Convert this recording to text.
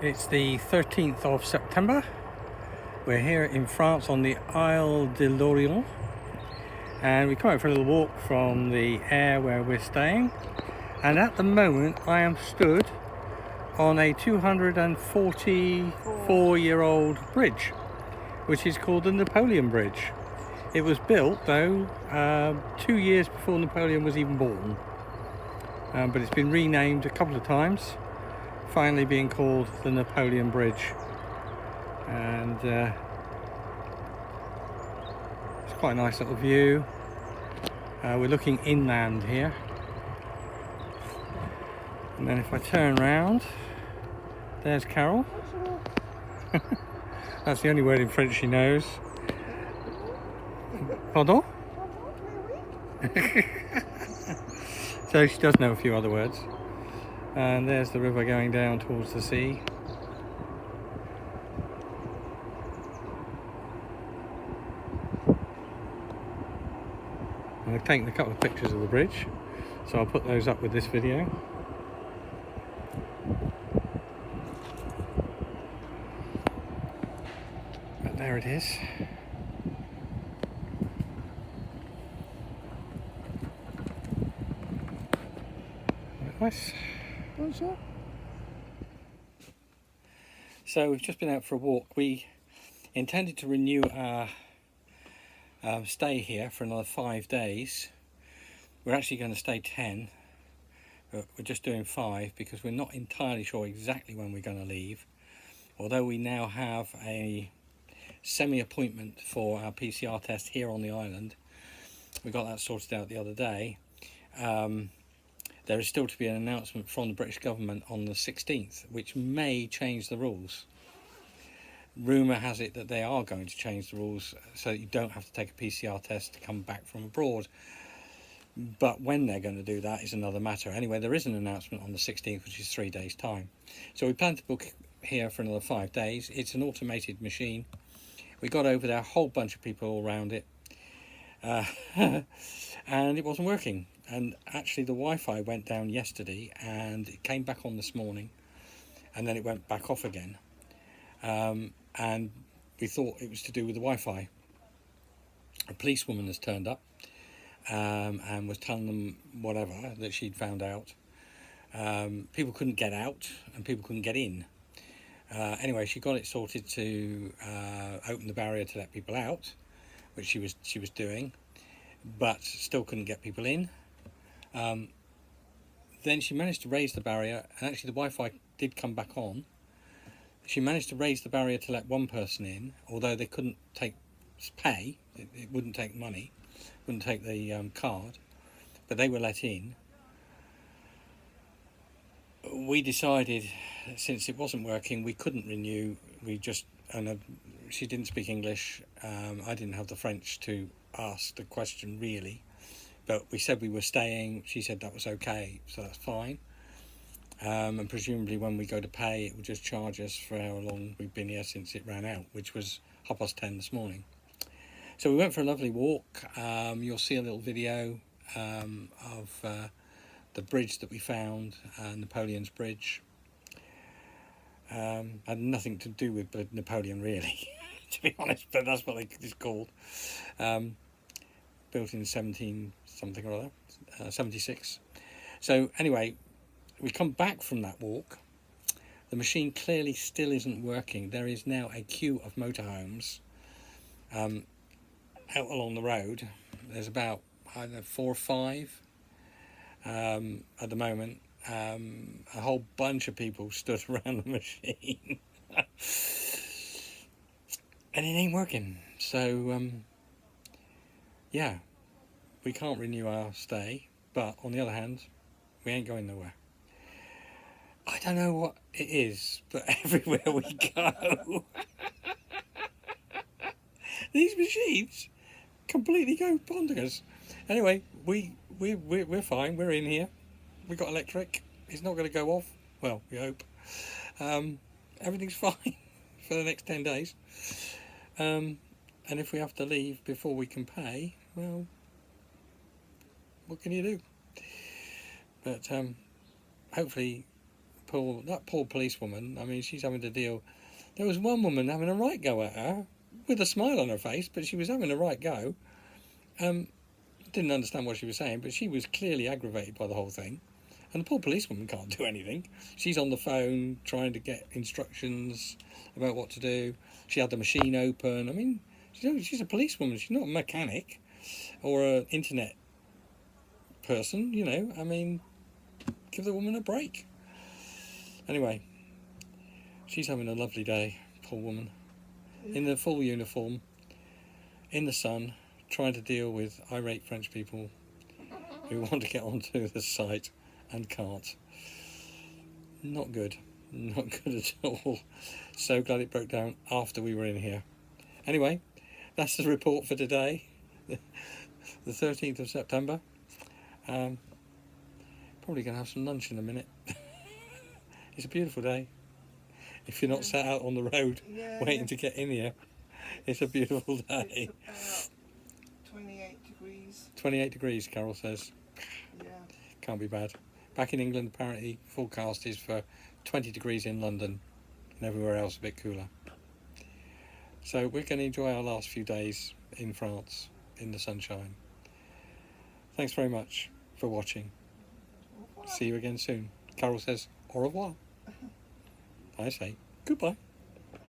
It's the 13th of September. We're here in France on the Isle de Lorient, and we come out for a little walk from the aire where we're staying, and at the moment I am stood on a 244-year-old bridge, which is called the Napoleon Bridge. It was built though 2 years before Napoleon was even born, but it's been renamed a couple of times, finally being called the Napoleon Bridge. And it's quite a nice little view. We're looking inland here, and then if I turn around, there's Carol. That's the only word in French she knows. Pardon? So she does know a few other words. And there's the river going down towards the sea. I've taken a couple of pictures of the bridge, so I'll put those up with this video. But there it is. Nice. So we've just been out for a walk. We intended to renew our stay here for another 5 days. We're actually going to stay 10, but we're just doing 5 because we're not entirely sure exactly when we're going to leave, although we now have a semi-appointment for our PCR test here on the island. We got that sorted out the other day. There is still to be an announcement from the British government on the 16th, which may change the rules. Rumour has it that they are going to change the rules so that you don't have to take a PCR test to come back from abroad. But when they're going to do that is another matter. Anyway, there is an announcement on the 16th, which is 3 days' time. So we plan to book here for another 5 days. It's an automated machine. We got over there, a whole bunch of people all around it. And it wasn't working. And actually the Wi-Fi went down yesterday and it came back on this morning, and then it went back off again. And we thought it was to do with the Wi-Fi. A policewoman has turned up and was telling them whatever that she'd found out. People couldn't get out and people couldn't get in. Anyway, she got it sorted to open the barrier to let people out, which she was doing, but still couldn't get people in. Then she managed to raise the barrier, and actually the Wi-Fi did come back on. She managed to raise the barrier to let one person in, although they couldn't pay. It wouldn't take money, wouldn't take the card, but they were let in. We decided, since it wasn't working, we couldn't renew. She didn't speak English. I didn't have the French to ask the question really, but we said we were staying. She said that was okay, so that's fine. And presumably when we go to pay, it will just charge us for how long we've been here since it ran out, which was 10:30 this morning. So we went for a lovely walk. You'll see a little video of the bridge that we found, Napoleon's Bridge. Had nothing to do with Napoleon really, to be honest, but that's what it's called. Built in 17 something or other, 76. So anyway, we come back from that walk. The machine clearly still isn't working. There is now a queue of motorhomes out along the road. There's about, I don't know, 4 or 5 at the moment. A whole bunch of people stood around the machine. And it ain't working. So, yeah, we can't renew our stay. But on the other hand, we ain't going nowhere. I don't know what it is, but everywhere we go, these machines completely go bonkers. Anyway, we're fine. We're in here. We got electric. It's not going to go off. Well, we hope. Everything's fine for the next 10 days. And if we have to leave before we can pay, well, what can you do? But hopefully, that poor policewoman, I mean, she's having to deal. There was one woman having a right go at her with a smile on her face, but she was having a right go. Didn't understand what she was saying, but she was clearly aggravated by the whole thing. And the poor policewoman can't do anything. She's on the phone trying to get instructions about what to do. She had the machine open. I mean, she's a policewoman. She's not a mechanic or an internet person, you know. I mean, give the woman a break. Anyway, she's having a lovely day, poor woman. In the full uniform, in the sun, trying to deal with irate French people who want to get onto the site and can't. Not good. Not good at all. So glad it broke down after we were in here. Anyway, that's the report for today, the 13th of September. Probably going to have some lunch in a minute. It's a beautiful day. If you're not sat out on the road waiting to get in here, it's a beautiful day. It's about 28 degrees. 28 degrees, Carol says. Yeah. Can't be bad. Back in England, apparently, forecast is for 20 degrees in London and everywhere else a bit cooler. So we're going to enjoy our last few days in France in the sunshine. Thanks very much for watching. See you again soon. Carol says au revoir. I say goodbye.